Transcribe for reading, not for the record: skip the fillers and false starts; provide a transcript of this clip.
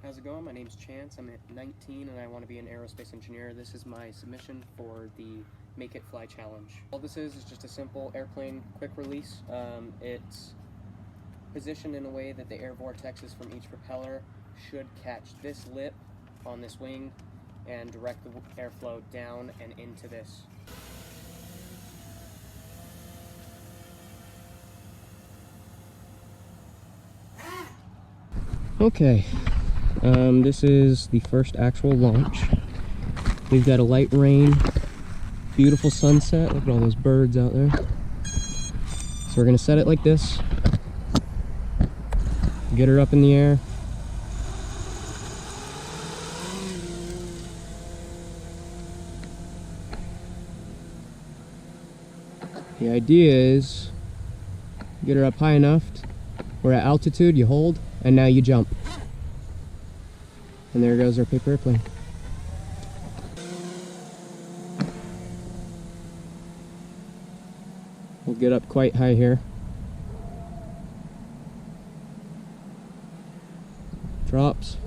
How's it going? My name's Chance. I'm 19 and I want to be an aerospace engineer. This is my submission for the Make It Fly Challenge. All this is just a simple airplane quick release. It's positioned in a way that the air vortexes from each propeller should catch this lip on this wing and direct the airflow down and into this. Okay, this is the first actual launch. We've got a light rain, beautiful sunset. Look at all those birds out there. So we're gonna set it like this, get her up in the air. The idea is get her up high enough where at altitude you hold, and now you jump. And there goes our paper airplane. We'll get up quite high here. Drops.